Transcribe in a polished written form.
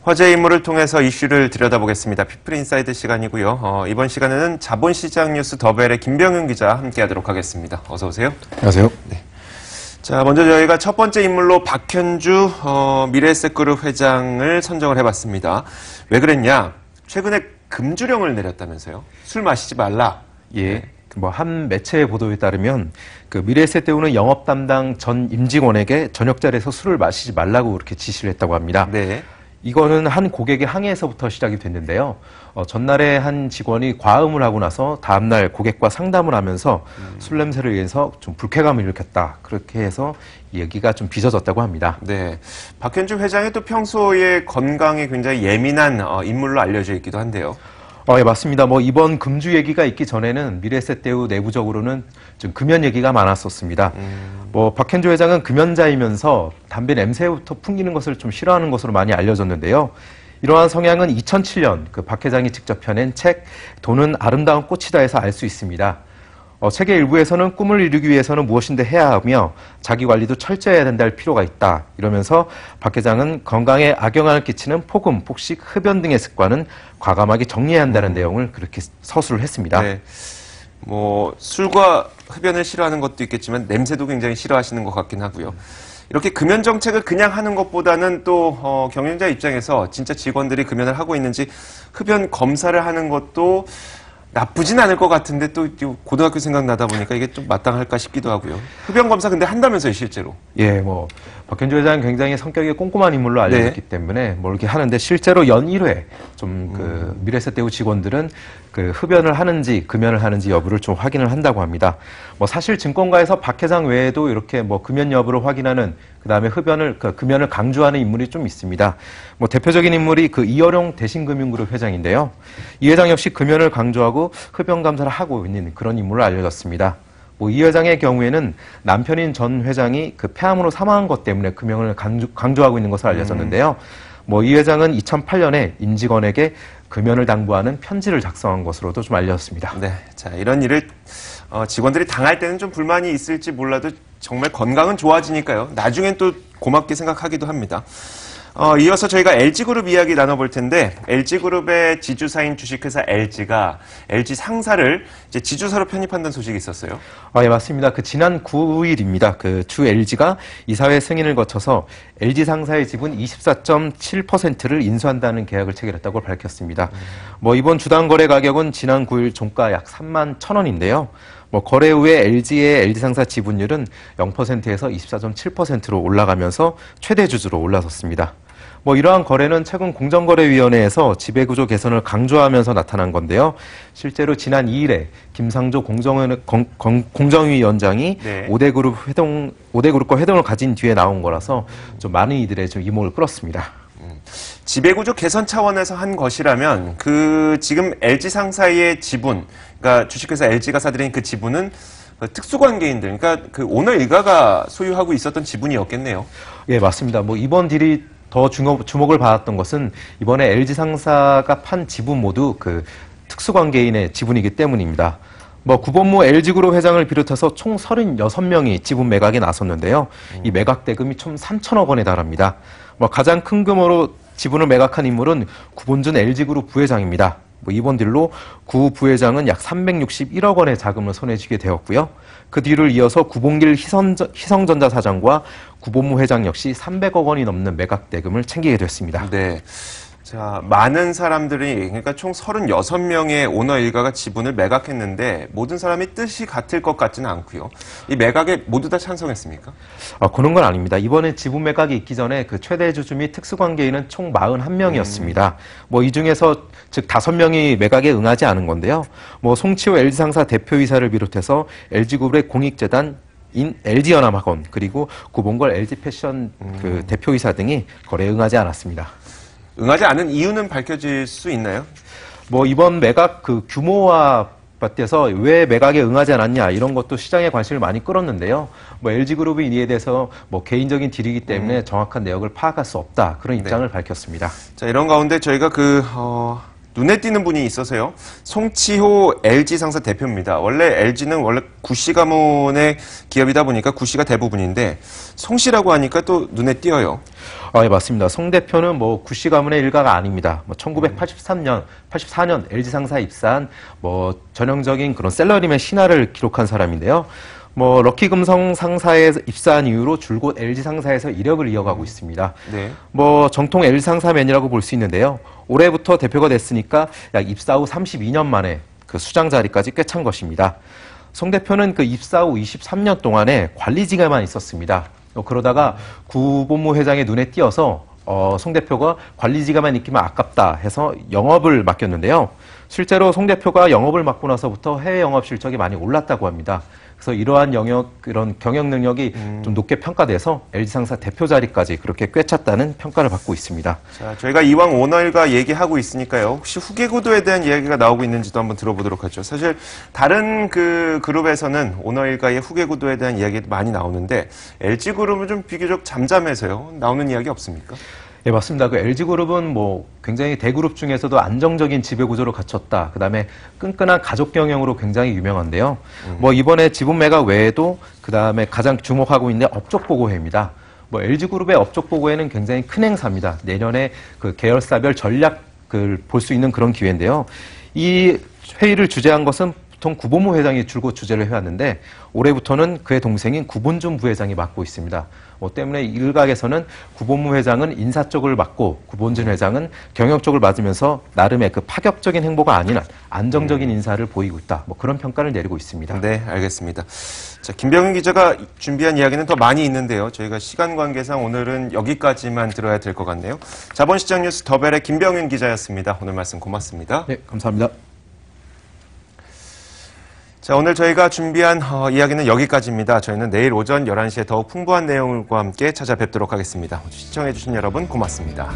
화제 인물을 통해서 이슈를 들여다보겠습니다. 피플인사이드 시간이고요. 이번 시간에는 자본시장 뉴스 더벨의 김병윤 기자 함께하도록 하겠습니다. 어서 오세요. 안녕하세요. 네. 자, 먼저 저희가 첫 번째 인물로 박현주 미래에셋그룹 회장을 선정을 해봤습니다. 왜 그랬냐? 최근에 금주령을 내렸다면서요? 술 마시지 말라. 예. 한 매체의 보도에 따르면 미래에셋대우는 영업 담당 전 임직원에게 저녁 자리에서 술을 마시지 말라고 그렇게 지시를 했다고 합니다. 네. 이거는 한 고객의 항의에서부터 시작이 됐는데요. 전날에 한 직원이 과음을 하고 나서 다음날 고객과 상담을 하면서 술 냄새를 인해서 좀 불쾌감을 일으켰다. 그렇게 해서 이 얘기가 좀 빚어졌다고 합니다. 네. 박현주 회장이 또 평소에 건강에 굉장히 예민한 인물로 알려져 있기도 한데요. 예, 맞습니다. 이번 금주 얘기가 있기 전에는 미래에셋대우 내부적으로는 좀 금연 얘기가 많았었습니다. 박현주 회장은 금연자이면서 담배 냄새부터 풍기는 것을 좀 싫어하는 것으로 많이 알려졌는데요. 이러한 성향은 2007년 박 회장이 직접 펴낸 책 돈은 아름다운 꽃이다에서 알 수 있습니다. 책의 일부에서는 꿈을 이루기 위해서는 무엇인데 해야 하며 자기 관리도 철저해야 된다 할 필요가 있다. 이러면서 박 회장은 건강에 악영향을 끼치는 폭음, 폭식, 흡연 등의 습관은 과감하게 정리해야 한다는 내용을 그렇게 서술을 했습니다. 네. 술과 흡연을 싫어하는 것도 있겠지만 냄새도 굉장히 싫어하시는 것 같긴 하고요. 이렇게 금연 정책을 그냥 하는 것보다는 또 경영자 입장에서 진짜 직원들이 금연을 하고 있는지 흡연 검사를 하는 것도 나쁘진 않을 것 같은데 또 고등학교 생각나다 보니까 이게 좀 마땅할까 싶기도 하고요. 흡연 검사 근데 한다면서요, 실제로? 예, 박현주 회장은 굉장히 성격이 꼼꼼한 인물로 알려졌기 때문에 이렇게 하는데 실제로 연 1회 좀 미래에셋대우 직원들은 흡연을 하는지 금연을 하는지 여부를 좀 확인을 한다고 합니다. 사실 증권가에서 박 회장 외에도 이렇게 금연 여부를 확인하는 그다음에 금연을 강조하는 인물이 좀 있습니다. 대표적인 인물이 이어룡 대신금융그룹 회장인데요. 이 회장 역시 금연을 강조하고 흡연 감사를 하고 있는 그런 인물로 알려졌습니다. 이 회장의 경우에는 남편인 전 회장이 폐암으로 사망한 것 때문에 금연을 강조하고 있는 것으로 알려졌는데요. 이 회장은 2008년에 임직원에게 금연을 당부하는 편지를 작성한 것으로도 좀 알려졌습니다. 네, 자 이런 일을 직원들이 당할 때는 좀 불만이 있을지 몰라도 정말 건강은 좋아지니까요. 나중엔 또 고맙게 생각하기도 합니다. 이어서 저희가 LG그룹 이야기 나눠볼 텐데 LG그룹의 지주사인 주식회사 LG가 LG 상사를 이제 지주사로 편입한다는 소식이 있었어요. 예, 맞습니다. 지난 9일입니다. 주 LG가 이사회 승인을 거쳐서 LG 상사의 지분 24.7%를 인수한다는 계약을 체결했다고 밝혔습니다. 이번 주당 거래 가격은 지난 9일 종가 약 31,000원인데요. 거래 후에 LG의 LG 상사 지분율은 0%에서 24.7%로 올라가면서 최대 주주로 올라섰습니다. 이러한 거래는 최근 공정거래위원회에서 지배구조 개선을 강조하면서 나타난 건데요. 실제로 지난 2일에 김상조 공정위원장이 네. 5대그룹과 회동을 가진 뒤에 나온 거라서 좀 많은 이들의 좀 이목을 끌었습니다. 지배구조 개선 차원에서 한 것이라면 지금 LG 상사의 지분, 그러니까 주식회사 LG가 사들인 그 지분은 특수관계인들, 그러니까 오너 일가가 소유하고 있었던 지분이었겠네요. 예, 맞습니다. 이번 딜이 더 주목을 받았던 것은 이번에 LG 상사가 판 지분 모두 특수관계인의 지분이기 때문입니다. 구본무 LG그룹 회장을 비롯해서 총 36명이 지분 매각에 나섰는데요. 이 매각 대금이 총 3천억 원에 달합니다. 가장 큰 규모로 지분을 매각한 인물은 구본준 LG그룹 부회장입니다. 이번 딜로 구 부회장은 약 361억 원의 자금을 손에 쥐게 되었고요. 그 뒤를 이어서 구봉길 희성전자 사장과 구본무 회장 역시 300억 원이 넘는 매각 대금을 챙기게 됐습니다. 네. 자, 많은 사람들이, 그러니까 총 36명의 오너 일가가 지분을 매각했는데 모든 사람이 뜻이 같을 것 같지는 않고요. 이 매각에 모두 다 찬성했습니까? 그런 건 아닙니다. 이번에 지분 매각이 있기 전에 최대 주주 및 특수관계인은 총 41명이었습니다. 이 중에서 즉 5명이 매각에 응하지 않은 건데요. 송치호 LG 상사 대표이사를 비롯해서 LG그룹의 공익재단 LG연합학원 그리고 구본걸 LG패션 대표이사 등이 거래에 응하지 않았습니다. 응하지 않은 이유는 밝혀질 수 있나요? 이번 매각 규모와 맞대서 왜 매각에 응하지 않았냐 이런 것도 시장의 관심을 많이 끌었는데요. LG그룹이 이에 대해서 개인적인 딜이기 때문에 정확한 내역을 파악할 수 없다 그런 입장을 밝혔습니다. 자, 이런 가운데 저희가 눈에 띄는 분이 있어서요. 송치호 LG 상사 대표입니다. 원래 LG는 원래 구씨 가문의 기업이다 보니까 구씨가 대부분인데 송씨라고 하니까 또 눈에 띄어요. 예, 맞습니다. 송 대표는 뭐 구씨 가문의 일가가 아닙니다. 1983년, 84년 LG 상사에 입사한 전형적인 그런 셀러리맨 신화를 기록한 사람인데요. 럭키금성 상사에 입사한 이후로 줄곧 LG 상사에서 이력을 이어가고 있습니다. 네. 정통 LG 상사맨이라고 볼 수 있는데요. 올해부터 대표가 됐으니까 약 입사 후 32년 만에 그 수장 자리까지 꿰찬 것입니다. 송 대표는 그 입사 후 23년 동안에 관리직에만 있었습니다. 그러다가 구본무 회장의 눈에 띄어서 송 대표가 관리직에만 있기만 아깝다 해서 영업을 맡겼는데요. 실제로 송 대표가 영업을 맡고 나서부터 해외 영업 실적이 많이 올랐다고 합니다. 그래서 이러한 그런 경영 능력이 좀 높게 평가돼서 LG 상사 대표 자리까지 그렇게 꿰찼다는 평가를 받고 있습니다. 자, 저희가 이왕 오너일가 얘기하고 있으니까요. 혹시 후계 구도에 대한 이야기가 나오고 있는지도 한번 들어보도록 하죠. 사실 다른 그 그룹에서는 오너일가의 후계 구도에 대한 이야기도 많이 나오는데 LG 그룹은 좀 비교적 잠잠해서요. 나오는 이야기 없습니까? 네, 맞습니다. 그 LG그룹은 굉장히 대그룹 중에서도 안정적인 지배구조를 갖췄다. 그 다음에 끈끈한 가족 경영으로 굉장히 유명한데요. 이번에 지분 매각 외에도 그 다음에 가장 주목하고 있는 업적보고회입니다. LG그룹의 업적보고회는 굉장히 큰 행사입니다. 내년에 그 계열사별 전략을 볼 수 있는 그런 기회인데요. 이 회의를 주재한 것은 보통 구본무 회장이 줄곧 주재를 해왔는데 올해부터는 그의 동생인 구본준 부회장이 맡고 있습니다. 때문에 일각에서는 구본무 회장은 인사 쪽을 맡고 구본준 회장은 경영 쪽을 맡으면서 나름의 그 파격적인 행보가 아닌 안정적인 인사를 보이고 있다. 그런 평가를 내리고 있습니다. 네, 알겠습니다. 자, 김병윤 기자가 준비한 이야기는 더 많이 있는데요. 저희가 시간 관계상 오늘은 여기까지만 들어야 될 것 같네요. 자본시장 뉴스 더벨의 김병윤 기자였습니다. 오늘 말씀 고맙습니다. 네, 감사합니다. 자, 오늘 저희가 준비한 이야기는 여기까지입니다. 저희는 내일 오전 11시에 더욱 풍부한 내용과 함께 찾아뵙도록 하겠습니다. 시청해주신 여러분 고맙습니다.